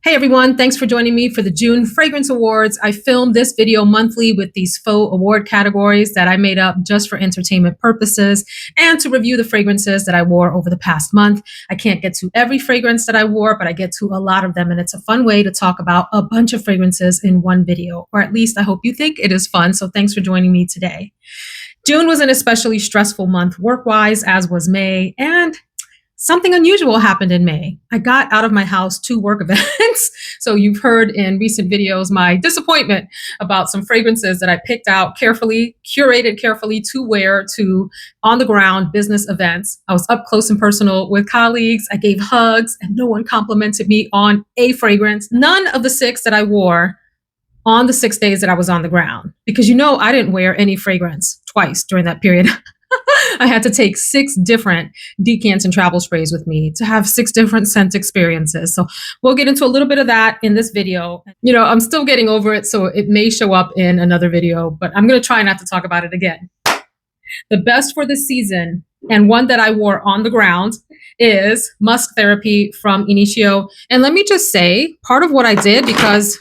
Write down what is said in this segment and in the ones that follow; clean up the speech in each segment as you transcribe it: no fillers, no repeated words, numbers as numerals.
Hey everyone, thanks for joining me for the June Fragrance Awards. I film this video monthly with these faux award categories that I made up just for entertainment purposes and to review the fragrances that I wore over the past month. I can't get to every fragrance that I wore, but I get to a lot of them, and it's a fun way to talk about a bunch of fragrances in one video, or at least I hope you think it is fun, so thanks for joining me today. June was an especially stressful month work-wise, as was May, and something unusual happened in May. I got out of my house to work events. So you've heard in recent videos my disappointment about some fragrances that I picked out carefully, curated carefully to wear to on the ground business events. I was up close and personal with colleagues. I gave hugs and no one complimented me on a fragrance. None of the 6 that I wore on the 6 days that I was on the ground, because I didn't wear any fragrance twice during that period. I had to take 6 different decants and travel sprays with me to have 6 different scent experiences. So we'll get into a little bit of that in this video. I'm still getting over it, so it may show up in another video, but I'm going to try not to talk about it again. The best for this season, and one that I wore on the ground, is Musk Therapy from Initio. And let me just say, part of what I did, because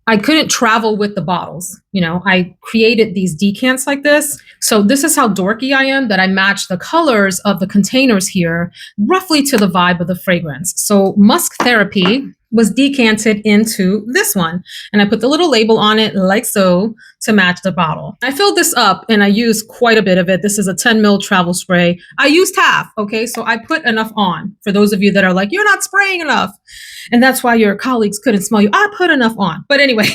I couldn't travel with the bottles. I created these decants like this. So this is how dorky I am, that I match the colors of the containers here roughly to the vibe of the fragrance. So Musk Therapy was decanted into this one. And I put the little label on it like so to match the bottle. I filled this up and I used quite a bit of it. This is a 10 ml travel spray. I used half, okay? So I put enough on. For those of you that are like, you're not spraying enough, and that's why your colleagues couldn't smell you, I put enough on. But anyway,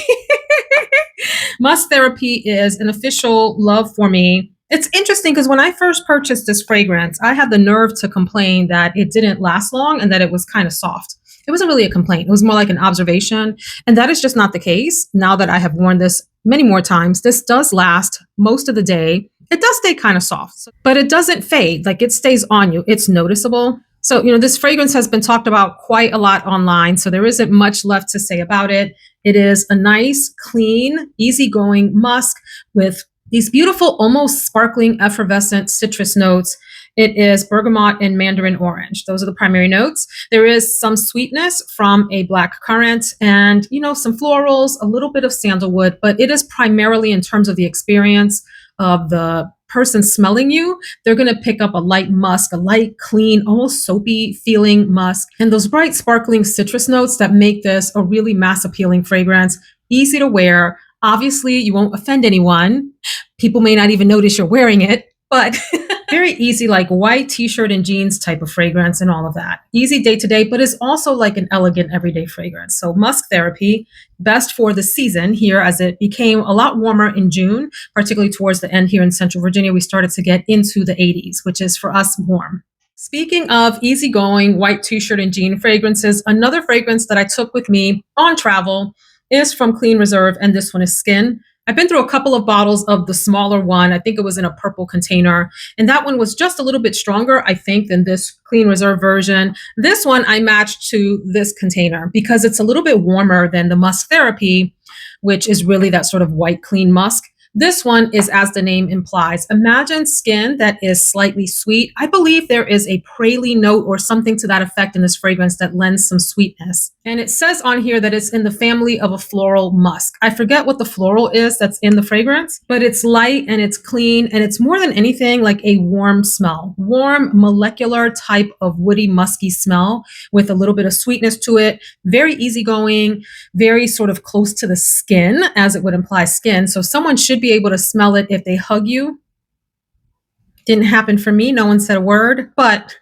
Musk Therapy is an official love for me. It's interesting because when I first purchased this fragrance, I had the nerve to complain that it didn't last long and that it was kind of soft. It wasn't really a complaint. It was more like an observation. And that is just not the case. Now that I have worn this many more times, this does last most of the day. It does stay kind of soft, but it doesn't fade. Like, it stays on you. It's noticeable. So, this fragrance has been talked about quite a lot online, so there isn't much left to say about it. It is a nice, clean, easygoing musk with these beautiful, almost sparkling, effervescent citrus notes. It is bergamot and mandarin orange. Those are the primary notes. There is some sweetness from a black currant and, some florals, a little bit of sandalwood, but it is primarily, in terms of the experience of the person smelling you, they're going to pick up a light musk, a light, clean, almost soapy feeling musk, and those bright, sparkling citrus notes that make this a really mass appealing fragrance. Easy to wear. Obviously, you won't offend anyone. People may not even notice you're wearing it, but very easy, like white t-shirt and jeans type of fragrance and all of that. Easy day to day, but it's also like an elegant everyday fragrance. So Musk Therapy, best for the season here, as it became a lot warmer in June, particularly towards the end here in Central Virginia. We started to get into the 80s, which is for us warm. Speaking of easygoing white t-shirt and jean fragrances, another fragrance that I took with me on travel is from Clean Reserve, and this one is Skin. I've been through a couple of bottles of the smaller one. I think it was in a purple container. And that one was just a little bit stronger, I think, than this Clean Reserve version. This one I matched to this container because it's a little bit warmer than the Musk Therapy, which is really that sort of white, clean musk. This one is, as the name implies, imagine skin that is slightly sweet. I believe there is a praline note or something to that effect in this fragrance that lends some sweetness. And it says on here that it's in the family of a floral musk. I forget what the floral is that's in the fragrance, but it's light and it's clean, and it's more than anything like a warm smell. Warm, molecular type of woody, musky smell with a little bit of sweetness to it. Very easygoing, very sort of close to the skin, as it would imply skin. So someone should be able to smell it if they hug you. Didn't happen for me. No one said a word, but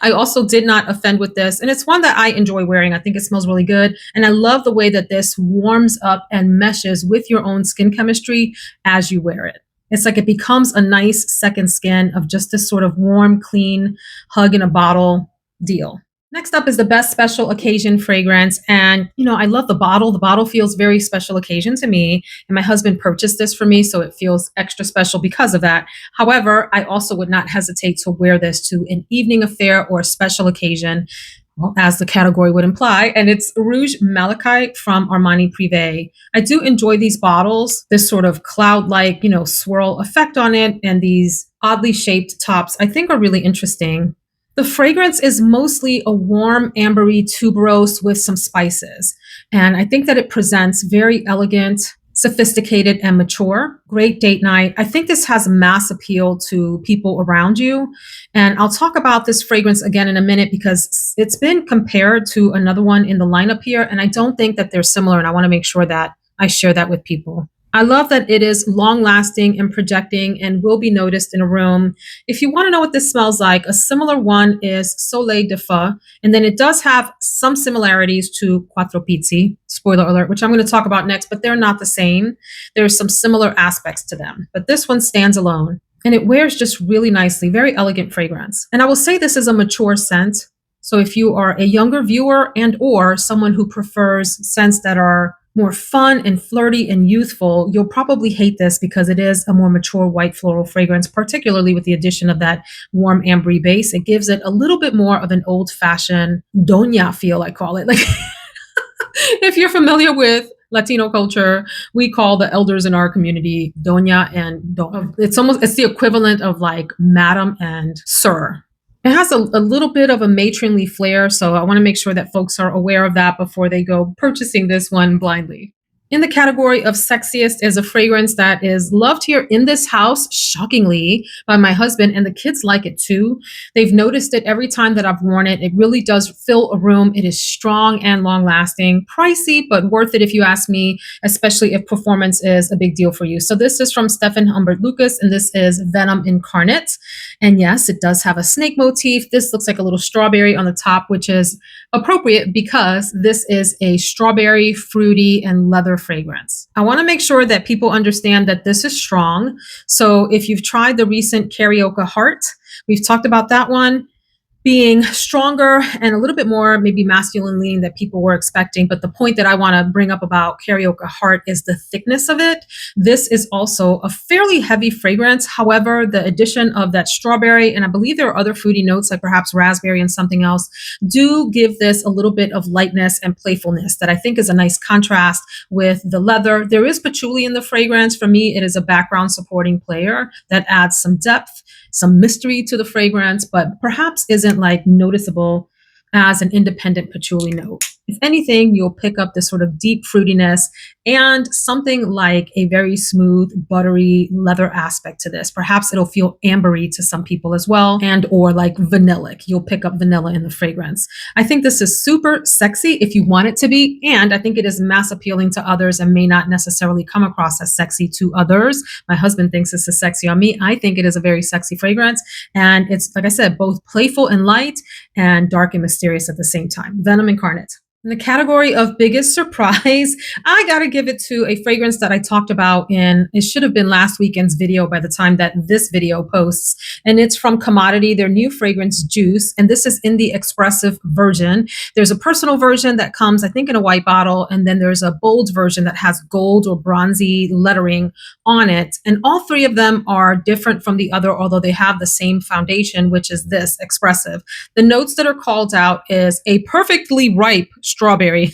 I also did not offend with this. And it's one that I enjoy wearing. I think it smells really good. And I love the way that this warms up and meshes with your own skin chemistry as you wear it. It's like it becomes a nice second skin of just this sort of warm, clean, hug in a bottle deal. Next up is the best special occasion fragrance. And, I love the bottle. The bottle feels very special occasion to me. And my husband purchased this for me, so it feels extra special because of that. However, I also would not hesitate to wear this to an evening affair or a special occasion, well, as the category would imply. And it's Rouge Malachite from Armani Prive. I do enjoy these bottles, this sort of cloud-like, swirl effect on it, and these oddly shaped tops I think are really interesting. The fragrance is mostly a warm ambery tuberose with some spices. And I think that it presents very elegant, sophisticated, and mature. Great date night. I think this has mass appeal to people around you. And I'll talk about this fragrance again in a minute because it's been compared to another one in the lineup here. And I don't think that they're similar. And I want to make sure that I share that with people. I love that it is long lasting and projecting and will be noticed in a room. If you want to know what this smells like, a similar one is Soleil de Feu. And then it does have some similarities to Quattro Pizzi, spoiler alert, which I'm going to talk about next, but they're not the same. There's some similar aspects to them, but this one stands alone. And it wears just really nicely, very elegant fragrance. And I will say this is a mature scent. So if you are a younger viewer and or someone who prefers scents that are more fun and flirty and youthful, you'll probably hate this because it is a more mature white floral fragrance, particularly with the addition of that warm ambery base. It gives it a little bit more of an old-fashioned Donna feel, I call it. Like if you're familiar with Latino culture, we call the elders in our community Donna and Donna. It's the equivalent of like madam and sir. It has a little bit of a matronly flair, so I want to make sure that folks are aware of that before they go purchasing this one blindly. In the category of sexiest is a fragrance that is loved here in this house, shockingly, by my husband, and the kids like it too. They've noticed it every time that I've worn it. It really does fill a room. It is strong and long lasting, pricey, but worth it if you ask me, especially if performance is a big deal for you. So this is from Stefan Humbert Lucas, and this is Venom Incarnat. And yes, it does have a snake motif. This looks like a little strawberry on the top, which is appropriate because this is a strawberry, fruity, and leather fragrance. I want to make sure that people understand that this is strong. So if you've tried the recent Karaoke Heart, we've talked about that one being stronger and a little bit more maybe masculine leaning that people were expecting. But the point that I want to bring up about Karaoke Heart is the thickness of it. This is also a fairly heavy fragrance. However, the addition of that strawberry, and I believe there are other fruity notes like perhaps raspberry and something else, do give this a little bit of lightness and playfulness that I think is a nice contrast with the leather. There is patchouli in the fragrance. For me, it is a background supporting player that adds some depth, some mystery to the fragrance, but perhaps isn't like noticeable as an independent patchouli note. If anything, you'll pick up this sort of deep fruitiness and something like a very smooth, buttery leather aspect to this. Perhaps it'll feel ambery to some people as well, and or like vanillic. You'll pick up vanilla in the fragrance. I think this is super sexy if you want it to be, and I think it is mass appealing to others and may not necessarily come across as sexy to others. My husband thinks this is sexy on me. I think it is a very sexy fragrance, and it's, like I said, both playful and light and dark and mysterious at the same time. Venom Incarnat. In the category of biggest surprise, I got to give it to a fragrance that I talked about it should have been last weekend's video by the time that this video posts. And it's from Commodity, their new fragrance Juice. And this is in the Expressive version. There's a personal version that comes, I think, in a white bottle. And then there's a bold version that has gold or bronzy lettering on it. And all three of them are different from the other, although they have the same foundation, which is this Expressive. The notes that are called out is a perfectly ripe strawberry.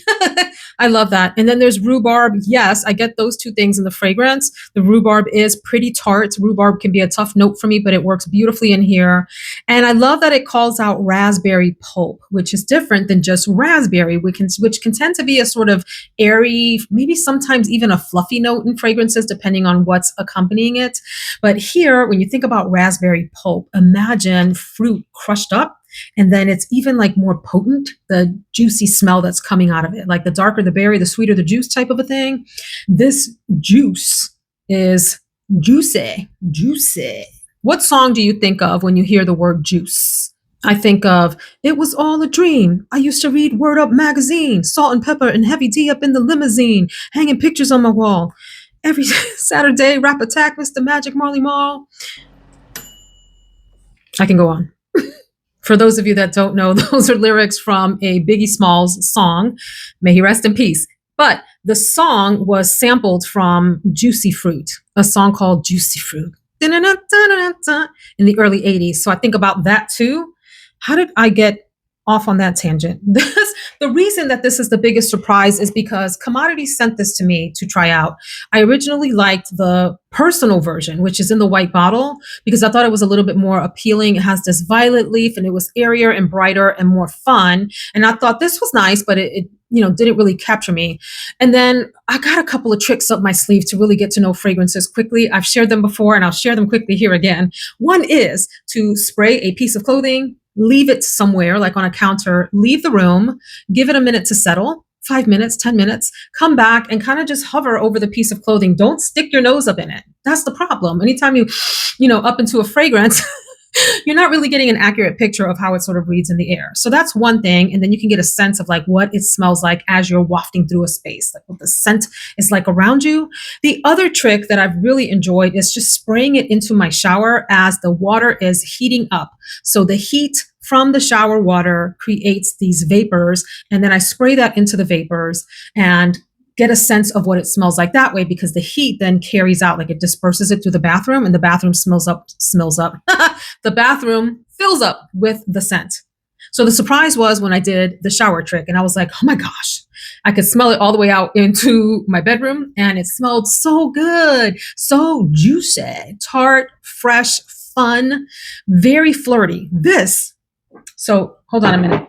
I love that. And then there's rhubarb. Yes, I get those two things in the fragrance. The rhubarb is pretty tart. Rhubarb can be a tough note for me, but it works beautifully in here. And I love that it calls out raspberry pulp, which is different than just raspberry, which can tend to be a sort of airy, maybe sometimes even a fluffy note in fragrances, depending on what's accompanying it. But here, when you think about raspberry pulp, imagine fruit crushed up. And then it's even like more potent, the juicy smell that's coming out of it. Like the darker the berry, the sweeter the juice type of a thing. This juice is juicy, juicy. What song do you think of when you hear the word juice? I think of, it was all a dream. I used to read Word Up magazine, Salt and Pepper and Heavy D up in the limousine, hanging pictures on my wall. Every Saturday, Rap Attack, Mr. Magic, Marley Marl. I can go on. For those of you that don't know, those are lyrics from a Biggie Smalls song. May he rest in peace. But the song was sampled from Juicy Fruit, a song called Juicy Fruit in the early 80s. So I think about that too. How did I get off on that tangent. The reason that this is the biggest surprise is because Commodity sent this to me to try out. I originally liked the personal version, which is in the white bottle, because I thought it was a little bit more appealing. It has this violet leaf and it was airier and brighter and more fun. And I thought this was nice, but it didn't really capture me. And then I got a couple of tricks up my sleeve to really get to know fragrances quickly. I've shared them before and I'll share them quickly here again. One is to spray a piece of clothing, leave it somewhere like on a counter, leave the room, give it a minute to settle, 5 minutes, 10 minutes, come back and kind of just hover over the piece of clothing. Don't stick your nose up in it. That's the problem. Anytime up into a fragrance, you're not really getting an accurate picture of how it sort of reads in the air. So that's one thing. And then you can get a sense of like what it smells like as you're wafting through a space, like what the scent is like around you. The other trick that I've really enjoyed is just spraying it into my shower as the water is heating up. So the heat from the shower water creates these vapors. And then I spray that into the vapors and get a sense of what it smells like that way, because the heat then carries out, like it disperses it through the bathroom and the bathroom smells up. The bathroom fills up with the scent. So the surprise was when I did the shower trick and I was like, oh my gosh, I could smell it all the way out into my bedroom and it smelled so good, so juicy, tart, fresh, fun, very flirty. So hold on a minute.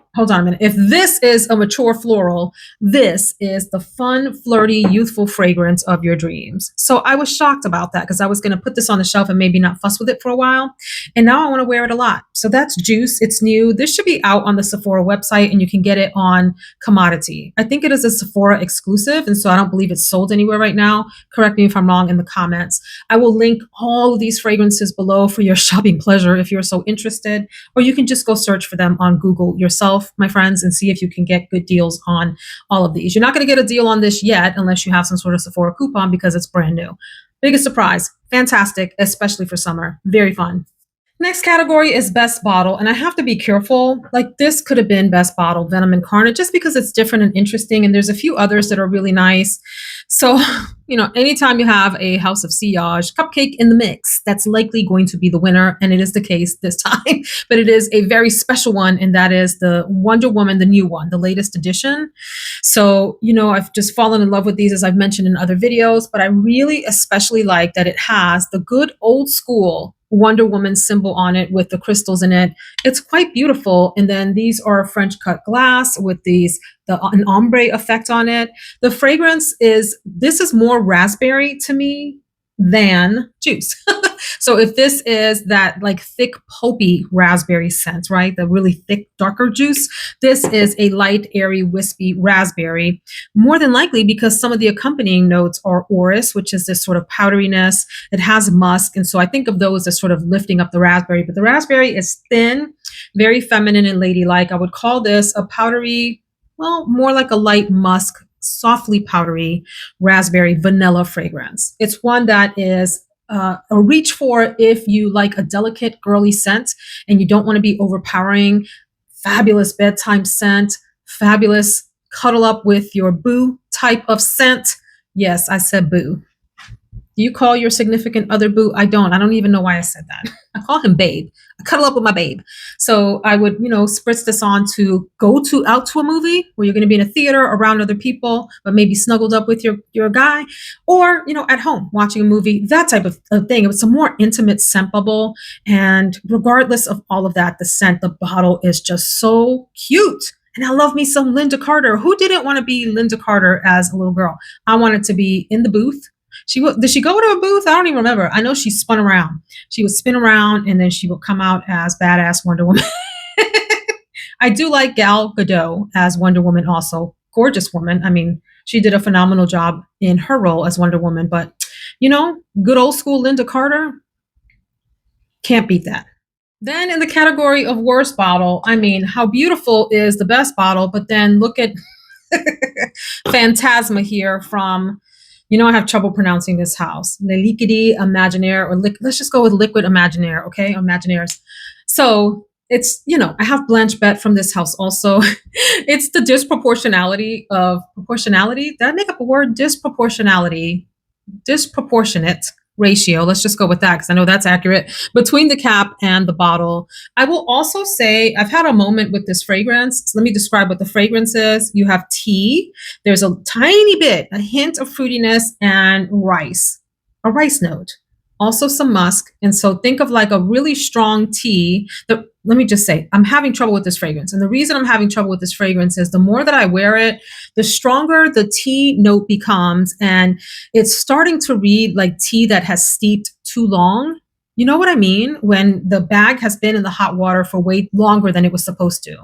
If this is a mature floral, this is the fun, flirty, youthful fragrance of your dreams. So I was shocked about that because I was going to put this on the shelf and maybe not fuss with it for a while. And now I want to wear it a lot. So that's Juice. It's new. This should be out on the Sephora website and you can get it on Commodity. I think it is a Sephora exclusive. And so I don't believe it's sold anywhere right now. Correct me if I'm wrong in the comments. I will link all of these fragrances below for your shopping pleasure if you're so interested, or you can just go search for them on Google yourself, my friends, and see if you can get good deals on all of these. You're not going to get a deal on this yet unless you have some sort of Sephora coupon because it's brand new. Biggest surprise. Fantastic, especially for summer. Very fun. Next category is best bottle. And I have to be careful. Like this could have been best bottle, Venom Incarnat, just because it's different and interesting. And there's a few others that are really nice. So, anytime you have a House of Sillage cupcake in the mix, that's likely going to be the winner. And it is the case this time. But it is a very special one. And that is the Wonder Woman, the new one, the latest edition. So, I've just fallen in love with these, as I've mentioned in other videos. But I really especially like that it has the good old school Wonder Woman symbol on it with the crystals in it. It's quite beautiful. And then these are French cut glass with an ombre effect on it. The fragrance this is more raspberry to me than Juice. So if this is that like thick pulpy raspberry scent, right? The really thick, darker Juice, this is a light, airy, wispy raspberry, more than likely because some of the accompanying notes are orris, which is this sort of powderiness. It has musk. And so I think of those as sort of lifting up the raspberry, but the raspberry is thin, very feminine and ladylike. I would call this a powdery, well, more like a light musk, softly powdery raspberry vanilla fragrance. It's one that is a reach for if you like a delicate girly scent and you don't want to be overpowering. Fabulous bedtime scent, fabulous cuddle up with your boo type of scent. Yes, I said boo. Do you call your significant other boo? I don't even know why I said that. I call him babe. I cuddle up with my babe. So I would, spritz this on to go out to a movie where you're going to be in a theater around other people, but maybe snuggled up with your guy, or, at home watching a movie, that type of thing. It was a more intimate scent bubble. And regardless of all of that, the bottle is just so cute. And I love me some Linda Carter. Who didn't want to be Linda Carter as a little girl? I wanted to be in the booth. Did she go to a booth? I don't even remember. I know she spun around. She would spin around and then she would come out as badass Wonder Woman. I do like Gal Gadot as Wonder Woman also. Gorgeous woman. I mean, she did a phenomenal job in her role as Wonder Woman, but good old school Linda Carter, can't beat that. Then in the category of worst bottle, I mean, how beautiful is the best bottle, but then look at Phantasma here from, I have trouble pronouncing this house. Le Liquide Imaginaire, or let's just go with Liquid Imaginaire, okay? Imaginaires. So it's, I have Blanche Bet from this house also. It's the disproportionality of proportionality. Did I make up a word? Disproportionality. Disproportionate ratio. Let's just go with that because I know that's accurate between the cap and the bottle. I will also say I've had a moment with this fragrance. So let me describe what the fragrance is. You have tea. There's a tiny bit, a hint of fruitiness and rice, a rice note. Also some musk. And so think of like a really strong tea. Let me just say, I'm having trouble with this fragrance. And the reason I'm having trouble with this fragrance is the more that I wear it, the stronger the tea note becomes. And it's starting to read like tea that has steeped too long. You know what I mean? When the bag has been in the hot water for way longer than it was supposed to.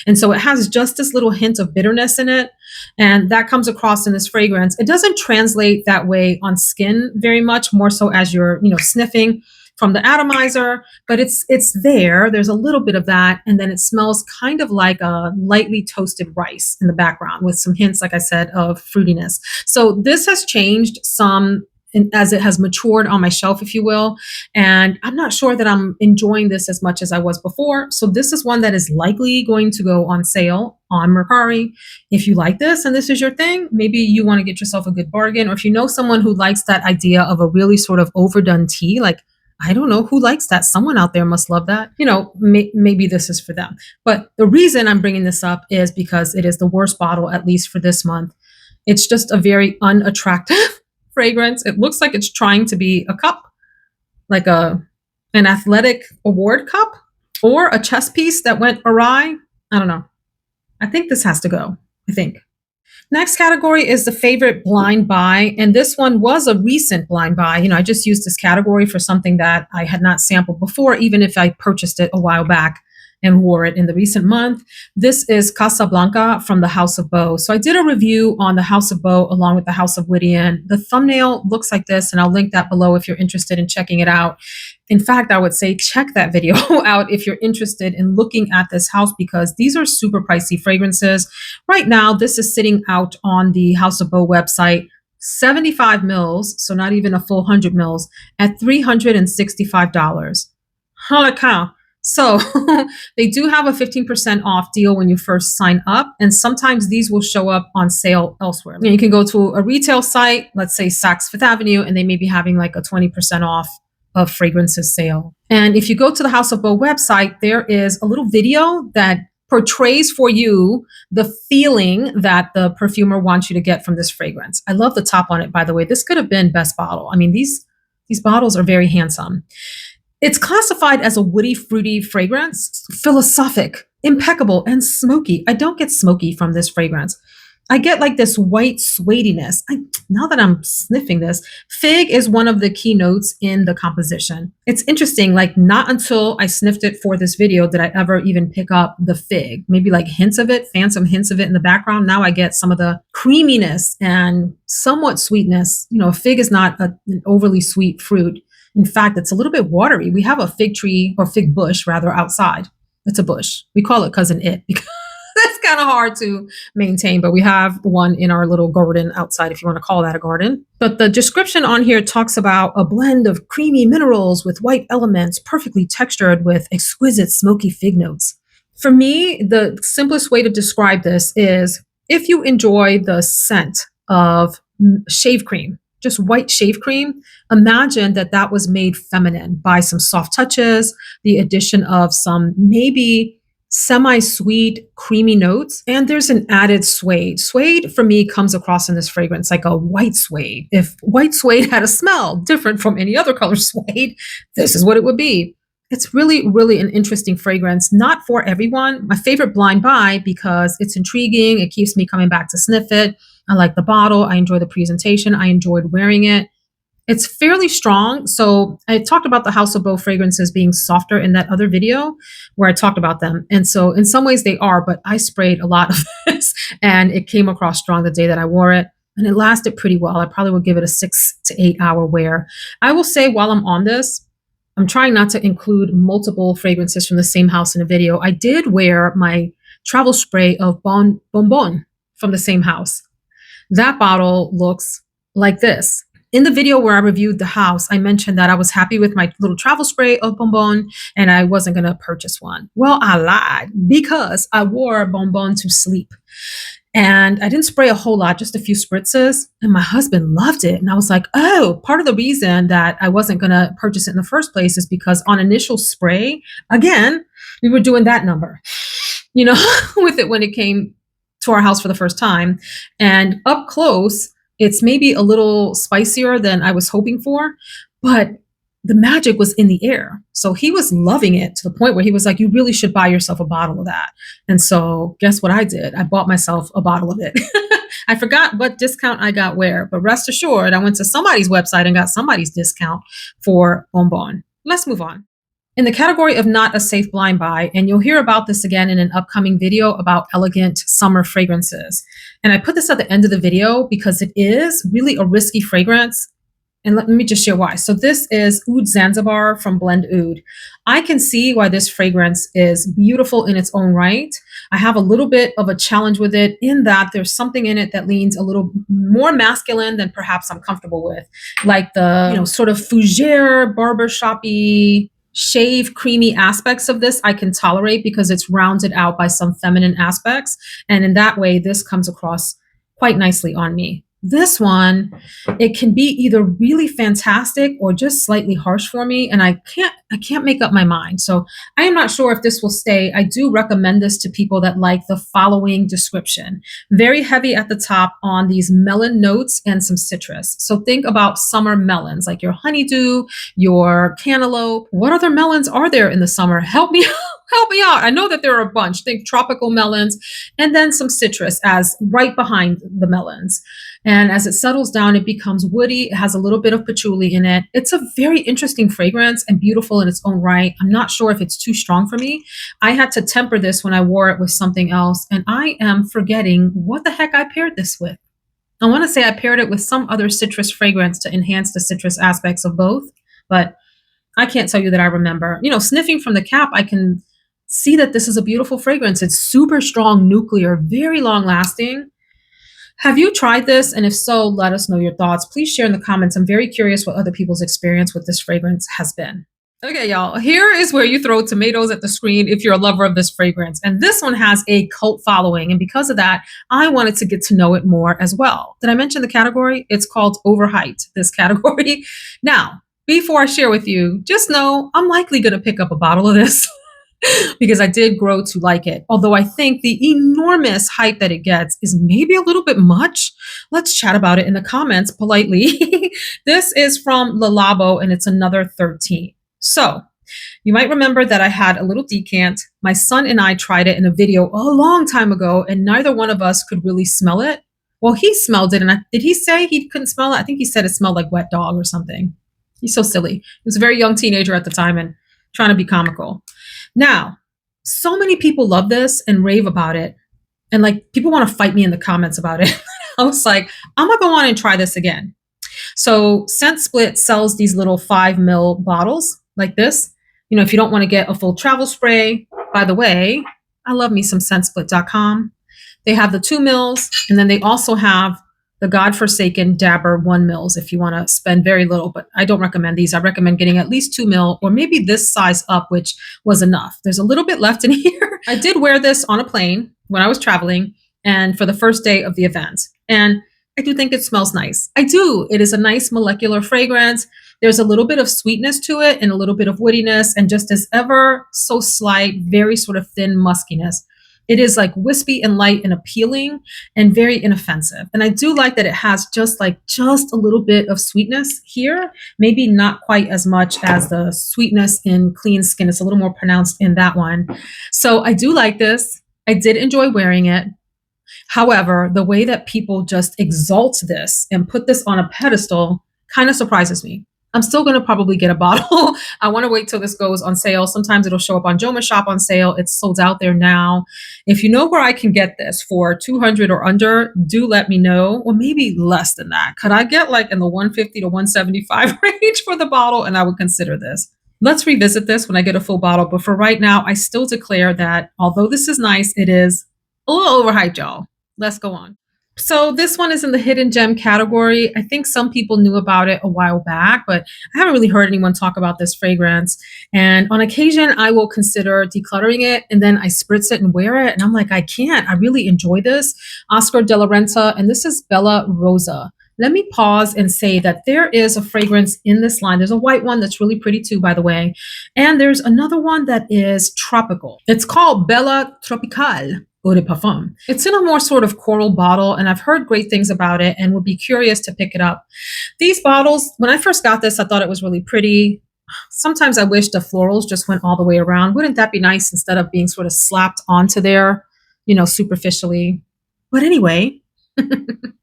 And so it has just this little hint of bitterness in it. And that comes across in this fragrance. It doesn't translate that way on skin very much, more so as you're, sniffing from the atomizer, but it's there. There's a little bit of that. And then it smells kind of like a lightly toasted rice in the background with some hints, like I said, of fruitiness. So this has changed some as it has matured on my shelf, if you will. And I'm not sure that I'm enjoying this as much as I was before. So this is one that is likely going to go on sale on Mercari. If you like this and this is your thing, maybe you want to get yourself a good bargain. Or if you know someone who likes that idea of a really sort of overdone tea, like, I don't know who likes that. Someone out there must love that. Maybe this is for them. But the reason I'm bringing this up is because it is the worst bottle, at least for this month. It's just a very unattractive fragrance. It looks like it's trying to be a cup, like an athletic award cup or a chess piece that went awry. I don't know. I think this has to go. I think. Next category is the favorite blind buy. And this one was a recent blind buy. I just used this category for something that I had not sampled before, even if I purchased it a while back and wore it in the recent month. This is Casa Blanca from the House of Beau. So I did a review on the House of Beau along with the House of Whittian. The thumbnail looks like this, and I'll link that below if you're interested in checking it out. In fact, I would say check that video out if you're interested in looking at this house, because these are super pricey fragrances. Right now, this is sitting out on the House of Beau website, 75 mils, so not even a full 100 mils, at $365. Holy cow. So they do have a 15% off deal when you first sign up. And sometimes these will show up on sale elsewhere. You can go to a retail site, let's say Saks Fifth Avenue, and they may be having like a 20% off of fragrances sale. And if you go to the House of Beau website, there is a little video that portrays for you the feeling that the perfumer wants you to get from this fragrance. I love the top on it, by the way. This could have been best bottle. I mean, these bottles are very handsome. It's classified as a woody, fruity fragrance, philosophic, impeccable, and smoky. I don't get smoky from this fragrance. I get like this white suediness. Now that I'm sniffing this, fig is one of the key notes in the composition. It's interesting, like not until I sniffed it for this video did I ever even pick up the fig. Maybe like hints of it, phantom hints of it in the background. Now I get some of the creaminess and somewhat sweetness. Fig is not an overly sweet fruit. In fact, it's a little bit watery. We have a fig tree, or fig bush rather, outside. It's a bush. We call it cousin it because it's kind of hard to maintain, but we have one in our little garden outside, if you want to call that a garden. But the description on here talks about a blend of creamy minerals with white elements, perfectly textured with exquisite smoky fig notes. For me, the simplest way to describe this is if you enjoy the scent of shave cream, just white shave cream, imagine that was made feminine by some soft touches, the addition of some maybe semi-sweet, creamy notes, and there's an added suede. Suede, for me, comes across in this fragrance like a white suede. If white suede had a smell different from any other color suede, this is what it would be. It's really, really an interesting fragrance. Not for everyone. My favorite blind buy because it's intriguing. It keeps me coming back to sniff it. I like the bottle. I enjoy the presentation. I enjoyed wearing it. It's fairly strong. So I talked about the House of Beau fragrances being softer in that other video where I talked about them. And so in some ways they are, but I sprayed a lot of this and it came across strong the day that I wore it. And it lasted pretty well. I probably would give it a 6 to 8 hour wear. I will say while I'm on this, I'm trying not to include multiple fragrances from the same house in a video. I did wear my travel spray of Bonbon from the same house. That bottle looks like this. In the video where I reviewed the house, I mentioned that I was happy with my little travel spray of Bonbon and I wasn't going to purchase one. Well, I lied because I wore Bonbon to sleep. And I didn't spray a whole lot, just a few spritzes. And my husband loved it. And I was like, oh, part of the reason that I wasn't going to purchase it in the first place is because on initial spray, again, we were doing that number, you know, with it when it came to our house for the first time. And up close, it's maybe a little spicier than I was hoping for, but the magic was in the air. So he was loving it to the point where he was like, you really should buy yourself a bottle of that. And so guess what I did? I bought myself a bottle of it. I forgot what discount I got where, but rest assured, I went to somebody's website and got somebody's discount for Bonbon. Let's move on. In the category of not a safe blind buy, and you'll hear about this again in an upcoming video about elegant summer fragrances. And I put this at the end of the video because it is really a risky fragrance. And let me just share why. So this is Oud Zanzibar from Blend Oud. I can see why this fragrance is beautiful in its own right. I have a little bit of a challenge with it in that there's something in it that leans a little more masculine than perhaps I'm comfortable with. Like the, sort of fougere, barbershop-y, shave creamy aspects of this I can tolerate because it's rounded out by some feminine aspects. And in that way, this comes across quite nicely on me. This one, it can be either really fantastic or just slightly harsh for me, and I can't make up my mind. So I am not sure if this will stay. I do recommend this to people that like the following description. Very heavy at the top on these melon notes and some citrus. So think about summer melons, like your honeydew, your cantaloupe. What other melons are there in the summer? Help me help me out. I know that there are a bunch. Think tropical melons and then some citrus as right behind the melons. And as it settles down, it becomes woody. It has a little bit of patchouli in it. It's a very interesting fragrance and beautiful in its own right. I'm not sure if it's too strong for me. I had to temper this when I wore it with something else. And I am forgetting what the heck I paired this with. I want to say I paired it with some other citrus fragrance to enhance the citrus aspects of both. But I can't tell you that I remember. Sniffing from the cap, I can see that this is a beautiful fragrance. It's super strong nuclear, very long lasting. Have you tried this? And if so, let us know your thoughts. Please share in the comments. I'm very curious what other people's experience with this fragrance has been. Okay, y'all, here is where you throw tomatoes at the screen if you're a lover of this fragrance. And this one has a cult following. And because of that, I wanted to get to know it more as well. Did I mention the category? It's called Overhyped, this category. Now, before I share with you, just know I'm likely going to pick up a bottle of this. Because I did grow to like it. Although I think the enormous hype that it gets is maybe a little bit much. Let's chat about it in the comments politely. This is from Labo and it's another 13. So you might remember that I had a little decant. My son and I tried it in a video a long time ago and neither one of us could really smell it. Well, he smelled it and did he say he couldn't smell it? I think he said it smelled like wet dog or something. He's so silly. He was a very young teenager at the time and trying to be comical. Now, so many people love this and rave about it. And people want to fight me in the comments about it. I was like, I'm going to go on and try this again. So Scent Split sells these little 5 ml bottles like this. If you don't want to get a full travel spray, by the way, I love me some scentsplit.com. They have the 2 mils and then they also have the godforsaken Dabber 1 mils if you want to spend very little, but I don't recommend these. I recommend getting at least 2 mil or maybe this size up, which was enough. There's a little bit left in here. I did wear this on a plane when I was traveling and for the first day of the event. And I do think it smells nice. I do. It is a nice molecular fragrance. There's a little bit of sweetness to it and a little bit of woodiness and just as ever so slight, very sort of thin muskiness. It is wispy and light and appealing and very inoffensive. And I do like that it has just a little bit of sweetness here, maybe not quite as much as the sweetness in Clean Skin. It's a little more pronounced in that one. So I do like this. I did enjoy wearing it. However, the way that people just exalt this and put this on a pedestal kind of surprises me. I'm still going to probably get a bottle. I want to wait till this goes on sale. Sometimes it'll show up on Joma Shop on sale. It's sold out there now. If you know where I can get this for $200 or under, do let me know. Or maybe less than that. Could I get in the $150 to $175 range for the bottle? And I would consider this. Let's revisit this when I get a full bottle. But for right now, I still declare that although this is nice, it is a little overhyped, y'all. Let's go on. So this one is in the hidden gem category. I think some people knew about it a while back, but I haven't really heard anyone talk about this fragrance. And on occasion, I will consider decluttering it and then I spritz it and wear it. And I'm like, I can't. I really enjoy this. Oscar de la Renta, and this is Bella Rosa. Let me pause and say that there is a fragrance in this line. There's a white one that's really pretty too, by the way. And there's another one that is tropical. It's called Bella Tropical Eau de Parfum. It's in a more sort of coral bottle, and I've heard great things about it and would be curious to pick it up. These bottles, when I first got this, I thought it was really pretty. Sometimes I wish the florals just went all the way around. Wouldn't that be nice instead of being sort of slapped onto there, superficially? But anyway,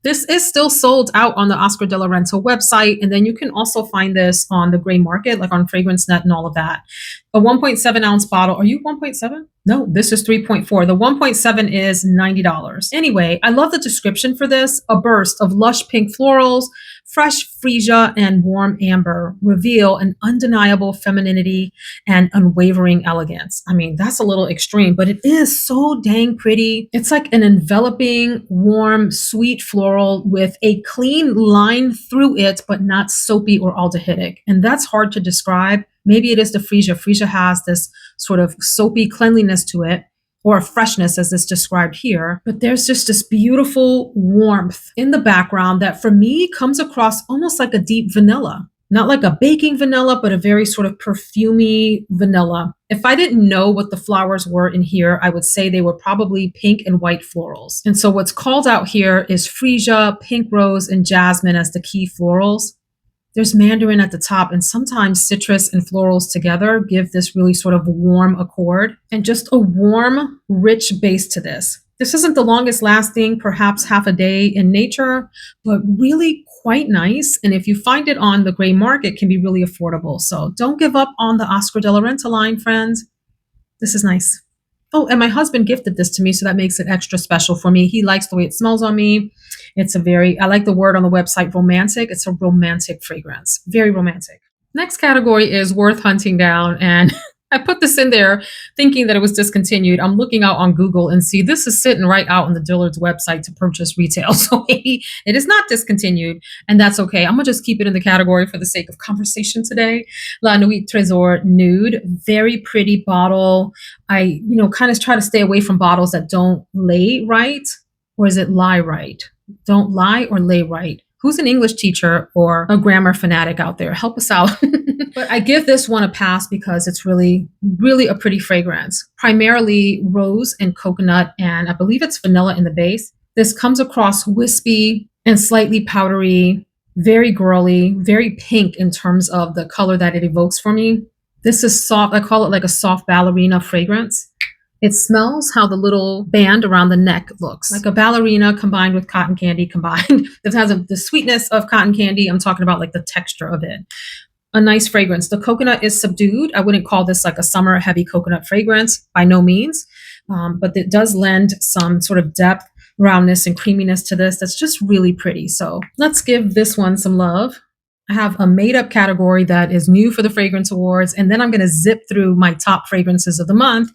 this is still sold out on the Oscar de la Renta website. And then you can also find this on the gray market, like on FragranceNet and all of that. A 1.7 ounce bottle. Are you 1.7? No, this is 3.4. The 1.7 is $90. Anyway, I love the description for this. A burst of lush pink florals, fresh freesia, and warm amber reveal an undeniable femininity and unwavering elegance. I mean, that's a little extreme, but it is so dang pretty. It's like an enveloping, warm, sweet floral with a clean line through it, but not soapy or aldehydic. And that's hard to describe. Maybe it is the freesia. Freesia has this sort of soapy cleanliness to it, or freshness as is described here. But there's just this beautiful warmth in the background that for me comes across almost like a deep vanilla. Not like a baking vanilla, but a very sort of perfumey vanilla. If I didn't know what the flowers were in here, I would say they were probably pink and white florals. And so what's called out here is freesia, pink rose, and jasmine as the key florals. There's mandarin at the top, and sometimes citrus and florals together give this really sort of warm accord and just a warm, rich base to this. This isn't the longest lasting, perhaps half a day in nature, but really quite nice. And if you find it on the gray market, can be really affordable. So don't give up on the Oscar de la Renta line, friends. This is nice. Oh, and my husband gifted this to me, so that makes it extra special for me. He likes the way it smells on me. I like the word on the website, romantic. It's a romantic fragrance, very romantic. Next category is worth hunting down. And I put this in there thinking that it was discontinued. I'm looking out on Google and see this is sitting right out on the Dillard's website to purchase retail. So maybe it is not discontinued, and that's okay. I'm gonna just keep it in the category for the sake of conversation today. La Nuit Tresor Nude, very pretty bottle. I, kind of try to stay away from bottles that don't lay right, or is it lie right? Don't lie or lay right. Who's an English teacher or a grammar fanatic out there? Help us out. But I give this one a pass because it's really, really a pretty fragrance. Primarily rose and coconut, and I believe it's vanilla in the base. This comes across wispy and slightly powdery, very girly, very pink in terms of the color that it evokes for me. This is soft. I call it like a soft ballerina fragrance. It smells how the little band around the neck looks, like a ballerina combined with cotton candy combined. It has the sweetness of cotton candy. I'm talking about like the texture of it. A nice fragrance. The coconut is subdued. I wouldn't call this like a summer heavy coconut fragrance by no means, but it does lend some sort of depth, roundness, and creaminess to this. That's just really pretty. So let's give this one some love. I have a made up category that is new for the Fragrance Awards. And then I'm going to zip through my top fragrances of the month,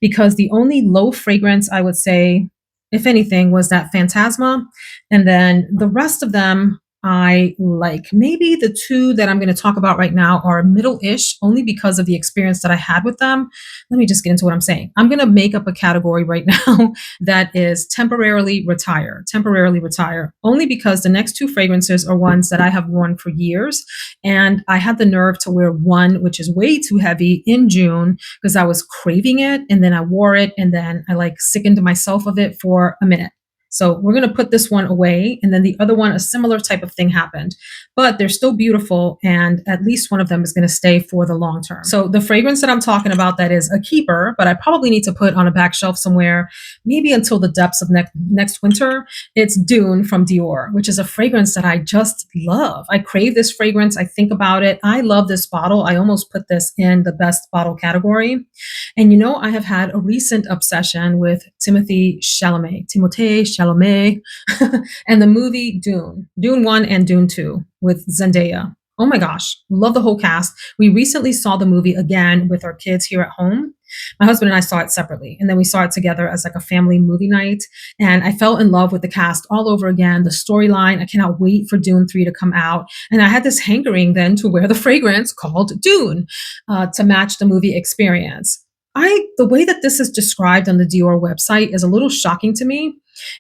because the only low fragrance I would say, if anything, was that Phantasma. And then the rest of them I like. Maybe the two that I'm going to talk about right now are middle-ish, only because of the experience that I had with them. Let me just get into what I'm saying. I'm going to make up a category right now that is temporarily retire, only because the next two fragrances are ones that I have worn for years. And I had the nerve to wear one, which is way too heavy, in June because I was craving it. And then I wore it, and then I like sickened myself of it for a minute. So we're going to put this one away. And then the other one, a similar type of thing happened, but they're still beautiful. And at least one of them is going to stay for the long term. So the fragrance that I'm talking about, that is a keeper, but I probably need to put on a back shelf somewhere, maybe until the depths of next winter. It's Dune from Dior, which is a fragrance that I just love. I crave this fragrance. I think about it. I love this bottle. I almost put this in the best bottle category. And I have had a recent obsession with Timothée Chalamet, and the movie Dune 1 and Dune 2 with Zendaya. Oh my gosh, love the whole cast. We recently saw the movie again with our kids here at home. My husband and I saw it separately, and then we saw it together as like a family movie night. And I fell in love with the cast all over again. The storyline, I cannot wait for Dune 3 to come out. And I had this hankering then to wear the fragrance called Dune to match the movie experience. The way that this is described on the Dior website is a little shocking to me.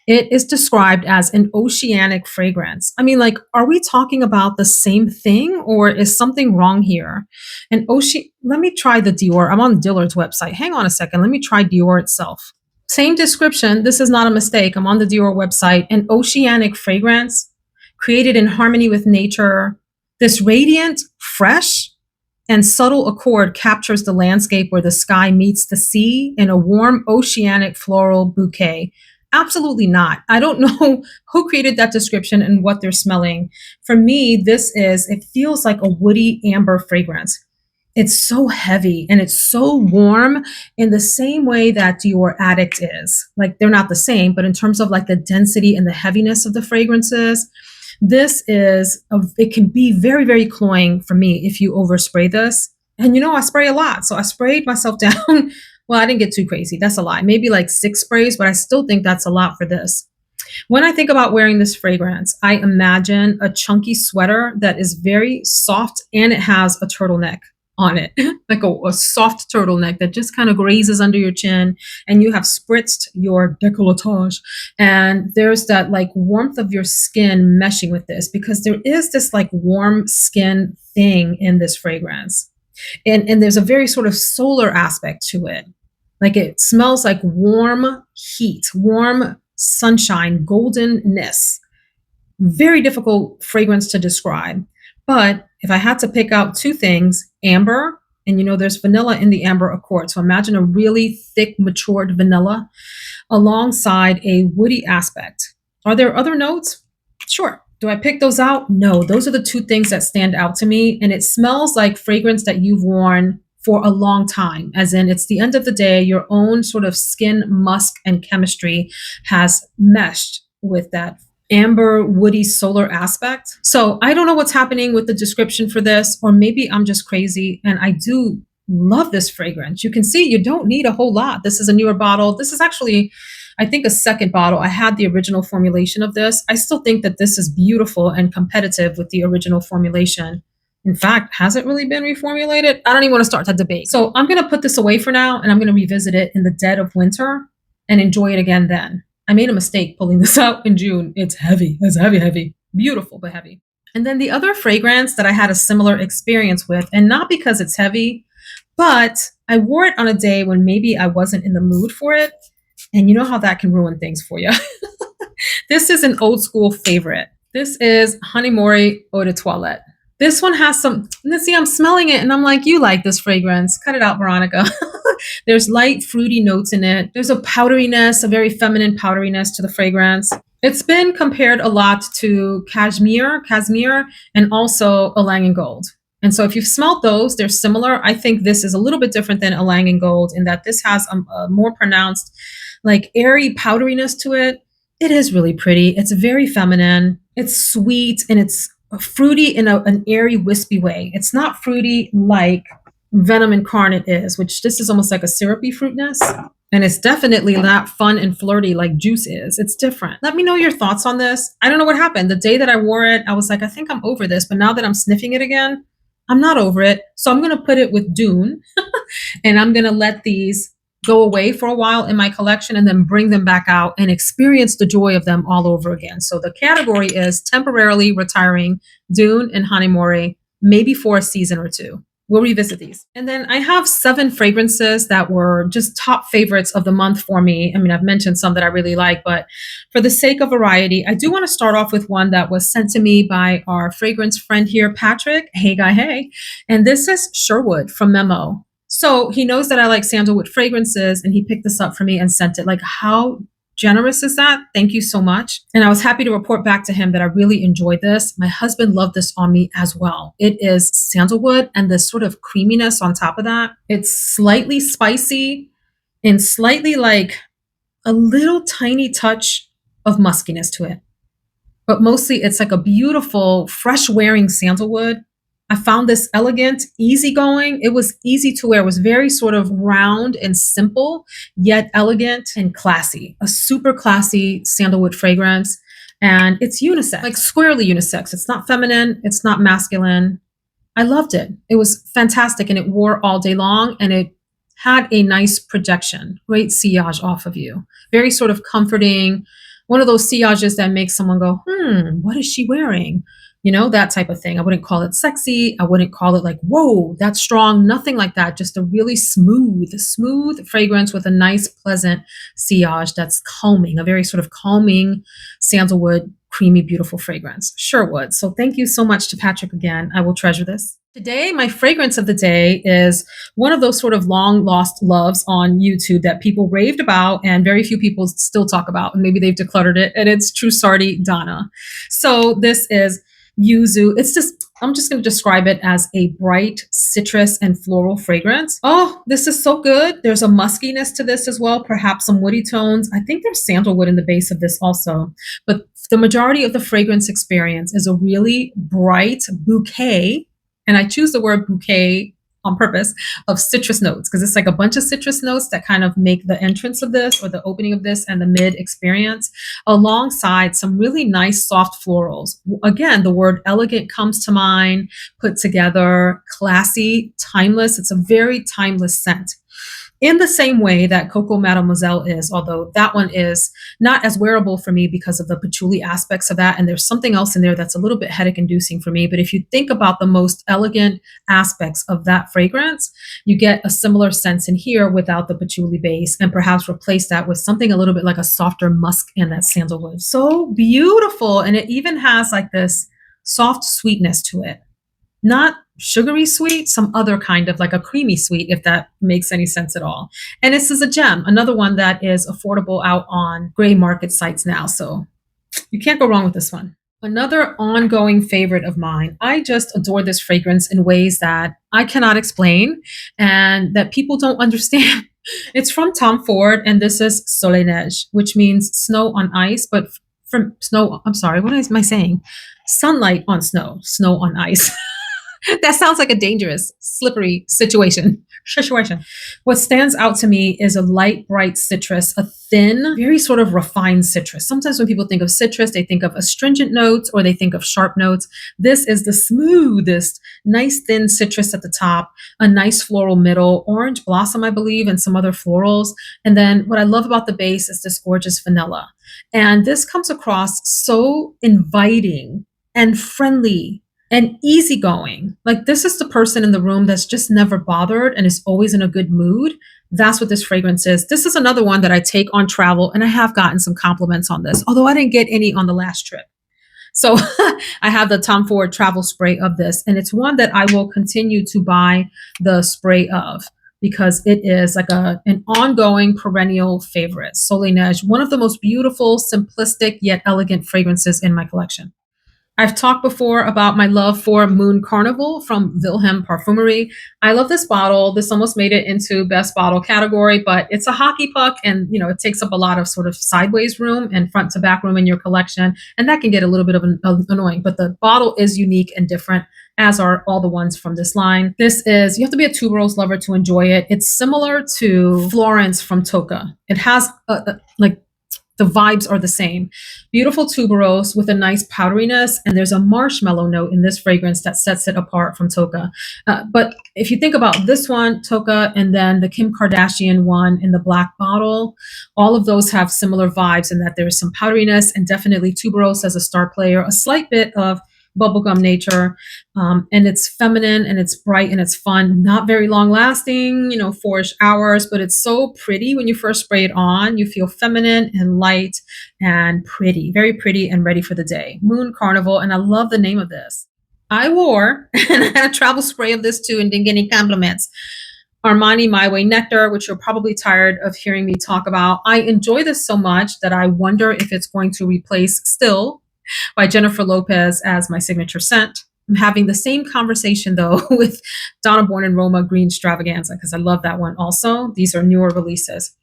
It is described as an oceanic fragrance. I mean, like, are we talking about the same thing or is something wrong here? An ocean, let me try the Dior. I'm on Dillard's website. Hang on a second. Let me try Dior itself. Same description. This is not a mistake. I'm on the Dior website. An oceanic fragrance created in harmony with nature. This radiant, fresh, and subtle accord captures the landscape where the sky meets the sea in a warm oceanic floral bouquet. Absolutely not. I don't know who created that description and what they're smelling. For me, it feels like a woody amber fragrance. It's so heavy and it's so warm in the same way that Dior Addict is. Like they're not the same, but in terms of like the density and the heaviness of the fragrances, it can be very, very cloying for me if you overspray this. And I spray a lot. So I sprayed myself down. Well, I didn't get too crazy. That's a lot. Maybe like 6 sprays, but I still think that's a lot for this. When I think about wearing this fragrance, I imagine a chunky sweater that is very soft and it has a turtleneck on it, like a soft turtleneck that just kind of grazes under your chin, and you have spritzed your décolletage. And there's that like warmth of your skin meshing with this because there is this like warm skin thing in this fragrance. And there's a very sort of solar aspect to it. Like it smells like warm heat, warm sunshine, goldenness. Very difficult fragrance to describe. But if I had to pick out 2 things, amber, and there's vanilla in the amber accord. So imagine a really thick, matured vanilla alongside a woody aspect. Are there other notes? Sure. Do I pick those out? No, those are the 2 things that stand out to me. And it smells like fragrance that you've worn for a long time, as in it's the end of the day, your own sort of skin musk and chemistry has meshed with that amber, woody, solar aspect. So I don't know what's happening with the description for this, or maybe I'm just crazy. And I do love this fragrance. You can see you don't need a whole lot. This is a newer bottle. This is actually, I think, a second bottle. I had the original formulation of this. I still think that this is beautiful and competitive with the original formulation. In fact, has it really been reformulated? I don't even want to start that debate. So I'm going to put this away for now, and I'm going to revisit it in the dead of winter and enjoy it again then. I made a mistake pulling this out in June. It's heavy. It's heavy, heavy. Beautiful, but heavy. And then the other fragrance that I had a similar experience with, and not because it's heavy, but I wore it on a day when maybe I wasn't in the mood for it. And you know how that can ruin things for you. This is an old school favorite. This is Honey Mori Eau de Toilette. This one has some, let's see, I'm smelling it and I'm like, you like this fragrance. Cut it out, Veronica. There's light fruity notes in it. There's a powderiness, a very feminine powderiness to the fragrance. It's been compared a lot to Cashmere, and also Ylang and Gold. And so if you've smelled those, they're similar. I think this is a little bit different than Ylang and Gold in that this has a more pronounced, like airy powderiness to it. It is really pretty. It's very feminine. It's sweet and it's fruity in an airy, wispy way. It's not fruity like Venom Incarnat is, which this is almost like a syrupy fruitness. And it's definitely not fun and flirty like Juice is. It's different. Let me know your thoughts on this. I don't know what happened. The day that I wore it, I was like, I think I'm over this. But now that I'm sniffing it again, I'm not over it. So I'm going to put it with Dune and I'm going to let these go away for a while in my collection and then bring them back out and experience the joy of them all over again. So the category is temporarily retiring Dune and Honey Mori, maybe for a season or 2. We'll revisit these. And then I have 7 fragrances that were just top favorites of the month for me. I mean, I've mentioned some that I really like, but for the sake of variety, I do want to start off with one that was sent to me by our fragrance friend here, Patrick. Hey, guy, hey. And this is Sherwood from Memo. So he knows that I like sandalwood fragrances and he picked this up for me and sent it. Like, how generous is that? Thank you so much. And I was happy to report back to him that I really enjoyed this. My husband loved this on me as well. It is sandalwood and this sort of creaminess on top of that. It's slightly spicy and slightly like a little tiny touch of muskiness to it. But mostly it's like a beautiful, fresh wearing sandalwood. I found this elegant, easygoing. It was easy to wear. It was very sort of round and simple, yet elegant and classy. A super classy sandalwood fragrance. And it's unisex, like squarely unisex. It's not feminine, it's not masculine. I loved it. It was fantastic and it wore all day long and it had a nice projection, great sillage off of you. Very sort of comforting. One of those sillages that makes someone go, what is she wearing? You know, that type of thing. I wouldn't call it sexy. I wouldn't call it like, whoa, that's strong. Nothing like that. Just a really smooth fragrance with a nice, pleasant sillage that's calming, a very sort of calming sandalwood, creamy, beautiful fragrance. Sherwood. So thank you so much to Patrick again. I will treasure this. Today, my fragrance of the day is one of those sort of long lost loves on YouTube that people raved about and very few people still talk about. And maybe they've decluttered it. And it's Trussardi Donna. So this is yuzu. I'm just going to describe it as a bright citrus and floral fragrance. Oh, this is so good. There's a muskiness to this as well, perhaps some woody tones. I think there's sandalwood in the base of this also. But the majority of the fragrance experience is a really bright bouquet, and I choose the word bouquet on purpose, of citrus notes, because it's like a bunch of citrus notes that kind of make the entrance of this or the opening of this and the mid experience, alongside some really nice soft florals. Again, the word elegant comes to mind, put together, classy, timeless. It's a very timeless scent. In the same way that Coco Mademoiselle is, although that one is not as wearable for me because of the patchouli aspects of that. And there's something else in there that's a little bit headache inducing for me. But if you think about the most elegant aspects of that fragrance, you get a similar sense in here without the patchouli base, and perhaps replace that with something a little bit like a softer musk and that sandalwood. So beautiful. And it even has like this soft sweetness to it. Not sugary sweet, some other kind of like a creamy sweet, if that makes any sense at all. And this is a gem, another one that is affordable out on gray market sites now. So you can't go wrong with this one. Another ongoing favorite of mine. I just adore this fragrance in ways that I cannot explain and that people don't understand. It's from Tom Ford, and this is Soleil Neige, which means snow on ice, but from snow, I'm sorry, what am I saying? Sunlight on snow, snow on ice. That sounds like a dangerous, slippery situation. What stands out to me is a light, bright citrus, a thin, very sort of refined citrus. Sometimes when people think of citrus, they think of astringent notes or they think of sharp notes. This is the smoothest, nice, thin citrus at the top, a nice floral middle, orange blossom, I believe, and some other florals. And then what I love about the base is this gorgeous vanilla. And this comes across so inviting and friendly and easygoing. Like, this is the person in the room that's just never bothered and is always in a good mood. That's what this fragrance is. This is another one that I take on travel, and I have gotten some compliments on this, although I didn't get any on the last trip. So I have the Tom Ford travel spray of this, and it's one that I will continue to buy the spray of because it is like an ongoing perennial favorite. Soleil Neige, one of the most beautiful, simplistic, yet elegant fragrances in my collection. I've talked before about my love for Moon Carnival from Wilhelm Parfumerie. I love this bottle. This almost made it into best bottle category, but it's a hockey puck, and you know, it takes up a lot of sort of sideways room and front to back room in your collection, and that can get a little bit of annoying. But the bottle is unique and different, as are all the ones from this line. This is, you have to be a tuberose lover to enjoy it. It's similar to Florence from Tocca. It has like, the vibes are the same. Beautiful tuberose with a nice powderiness, and there's a marshmallow note in this fragrance that sets it apart from Tocca. But if you think about this one, Tocca, and then the Kim Kardashian one in the black bottle, all of those have similar vibes in that there's some powderiness, and definitely tuberose as a star player, a slight bit of bubblegum nature, and it's feminine and it's bright and it's fun, not very long lasting, 4-ish hours, but it's so pretty when you first spray it on. You feel feminine and light and pretty, very pretty and ready for the day. Moon Carnival, and I love the name of this. I wore and I had a travel spray of this too and didn't get any compliments. Armani My Way Nectar, which you're probably tired of hearing me talk about. I enjoy this so much that I wonder if it's going to replace Still by Jennifer Lopez as my signature scent. I'm having the same conversation though with Donna Born in Roma Green Extravaganza, because I love that one also. These are newer releases.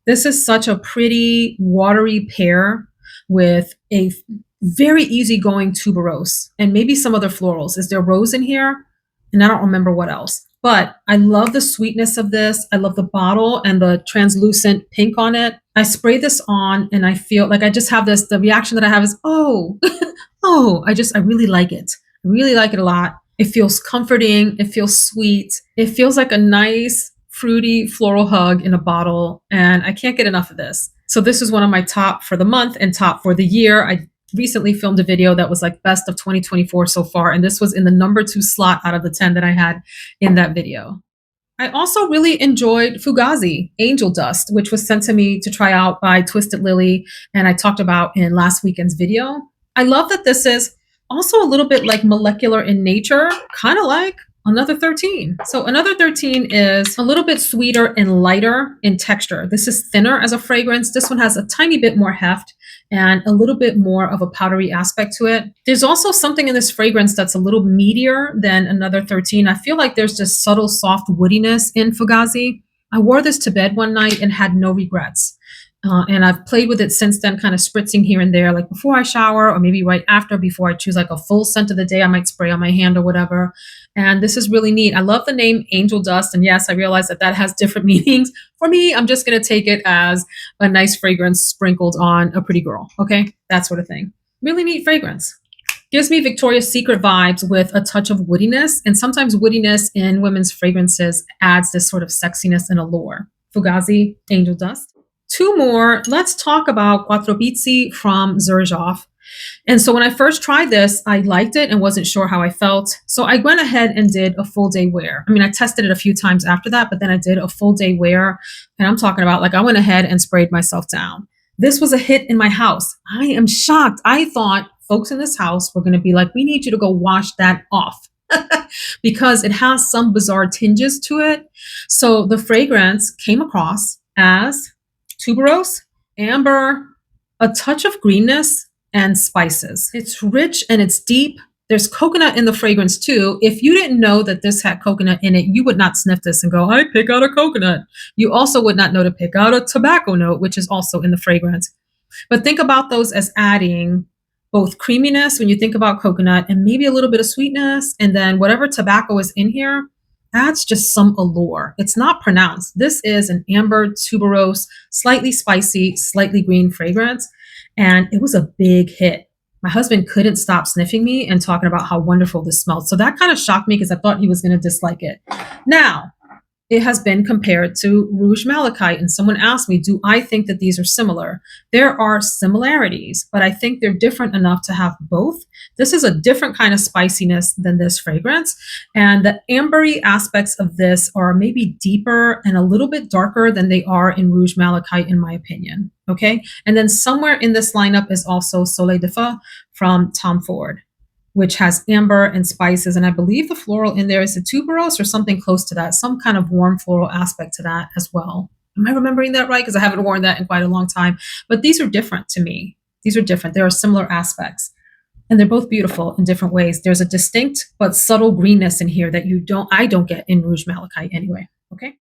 This is such a pretty watery pear with a very easygoing tuberose, and maybe some other florals. Is there rose in here? And I don't remember what else. But I love the sweetness of this. I love the bottle and the translucent pink on it. I spray this on and I feel like I just have this, the reaction that I have is, oh, oh, I really like it. I really like it a lot. It feels comforting. It feels sweet. It feels like a nice, fruity floral hug in a bottle. And I can't get enough of this. So this is one of my top for the month and top for the year. I recently filmed a video that was like best of 2024 so far. And this was in the number 2 slot out of the 10 that I had in that video. I also really enjoyed Fugazi Angel Dust, which was sent to me to try out by Twisted Lily. And I talked about in last weekend's video. I love that this is also a little bit like molecular in nature, kind of like Another 13. So Another 13 is a little bit sweeter and lighter in texture. This is thinner as a fragrance. This one has a tiny bit more heft and a little bit more of a powdery aspect to it. There's also something in this fragrance that's a little meatier than Another 13. I feel like there's just subtle soft woodiness in Fugazi. I wore this to bed one night and had no regrets. And I've played with it since then, kind of spritzing here and there, like before I shower or maybe right after, before I choose like a full scent of the day, I might spray on my hand or whatever. And this is really neat. I love the name Angel Dust. And yes, I realize that that has different meanings. For me, I'm just going to take it as a nice fragrance sprinkled on a pretty girl. Okay, that sort of thing. Really neat fragrance. Gives me Victoria's Secret vibes with a touch of woodiness. And sometimes woodiness in women's fragrances adds this sort of sexiness and allure. Fugazi Angel Dust. 2 more. Let's talk about Quattro Pizzi from Xerjoff. And so when I first tried this, I liked it and wasn't sure how I felt. So I went ahead and did a full day wear. I mean, I tested it a few times after that, but then I did a full day wear. And I'm talking about like I went ahead and sprayed myself down. This was a hit in my house. I am shocked. I thought folks in this house were going to be like, we need you to go wash that off. Because it has some bizarre tinges to it. So the fragrance came across as tuberose, amber, a touch of greenness, and spices. It's rich and it's deep. There's coconut in the fragrance too. If you didn't know that this had coconut in it, you would not sniff this and go, I pick out a coconut. You also would not know to pick out a tobacco note, which is also in the fragrance. But think about those as adding both creaminess when you think about coconut and maybe a little bit of sweetness. And then whatever tobacco is in here, that's just some allure. It's not pronounced. This is an amber tuberose, slightly spicy, slightly green fragrance. And it was a big hit. My husband couldn't stop sniffing me and talking about how wonderful this smelled. So that kind of shocked me because I thought he was going to dislike it. Now, it has been compared to Rouge Malachite. And someone asked me, do I think that these are similar? There are similarities, but I think they're different enough to have both. This is a different kind of spiciness than this fragrance. And the ambery aspects of this are maybe deeper and a little bit darker than they are in Rouge Malachite, in my opinion. Okay. And then somewhere in this lineup is also Soleil de Feu from Tom Ford, which has amber and spices. And I believe the floral in there is a tuberose or something close to that, some kind of warm floral aspect to that as well. Am I remembering that right? Because I haven't worn that in quite a long time. But these are different to me. These are different. There are similar aspects. And they're both beautiful in different ways. There's a distinct but subtle greenness in here that I don't get in Rouge Malachite anyway. Okay.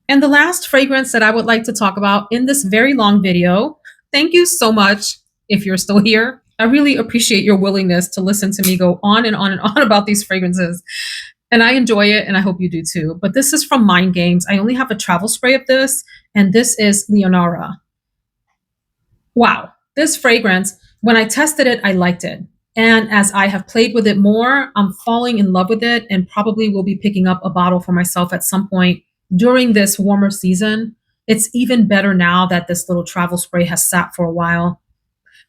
And the last fragrance that I would like to talk about in this very long video, thank you so much if you're still here. I really appreciate your willingness to listen to me go on and on and on about these fragrances. And I enjoy it, and I hope you do too. But this is from Mind Games. I only have a travel spray of this, and this is Leonora. Wow. This fragrance, when I tested it, I liked it. And as I have played with it more, I'm falling in love with it and probably will be picking up a bottle for myself at some point during this warmer season. It's even better now that this little travel spray has sat for a while.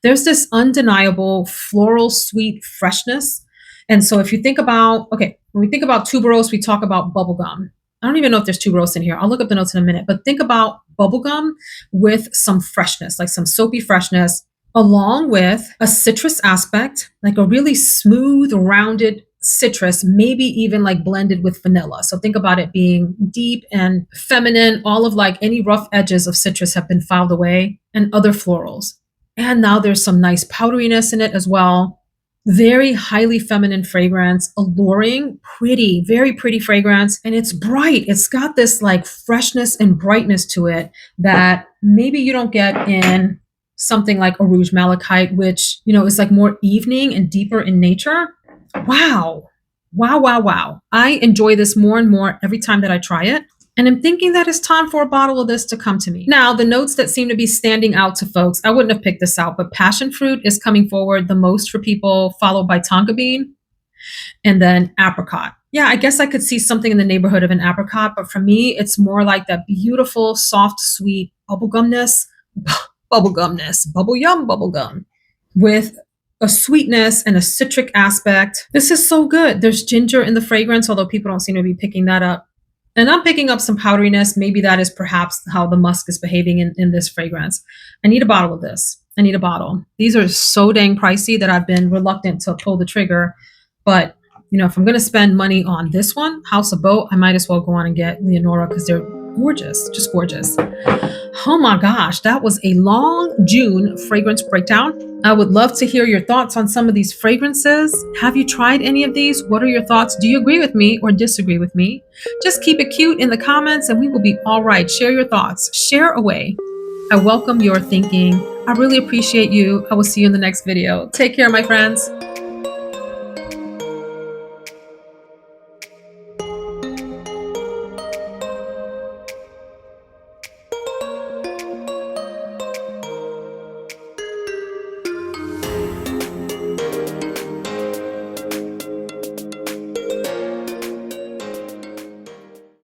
There's this undeniable floral sweet freshness. And so if you think about, okay, when we think about tuberose, we talk about bubblegum. I don't even know if there's tuberose in here. I'll look up the notes in a minute, but think about bubblegum with some freshness, like some soapy freshness, along with a citrus aspect, like a really smooth, rounded citrus, maybe even like blended with vanilla. So think about it being deep and feminine. All of like any rough edges of citrus have been filed away, and other florals. And now there's some nice powderiness in it as well. Very highly feminine fragrance, alluring, pretty, very pretty fragrance. And it's bright. It's got this like freshness and brightness to it that maybe you don't get in something like a Rouge Malachite, which, is like more evening and deeper in nature. Wow. Wow, wow, wow. I enjoy this more and more every time that I try it. And I'm thinking that it's time for a bottle of this to come to me. Now, the notes that seem to be standing out to folks, I wouldn't have picked this out, but passion fruit is coming forward the most for people, followed by tonka bean and then apricot. Yeah, I guess I could see something in the neighborhood of an apricot, but for me, it's more like that beautiful, soft, sweet bubblegumness, bubble yum bubblegum with a sweetness and a citric aspect. This is so good. There's ginger in the fragrance, although people don't seem to be picking that up. And I'm picking up some powderiness. Maybe that is perhaps how the musk is behaving in this fragrance. I need a bottle of this. I need a bottle. These are so dang pricey that I've been reluctant to pull the trigger. But, if I'm going to spend money on this one, House of Boat, I might as well go on and get Leonora because they're gorgeous, just gorgeous. Oh my gosh, that was a long June fragrance breakdown. I would love to hear your thoughts on some of these fragrances. Have you tried any of these? What are your thoughts? Do you agree with me or disagree with me? Just keep it cute in the comments and we will be all right. Share your thoughts. Share away. I welcome your thinking. I really appreciate you. I will see you in the next video. Take care, my friends.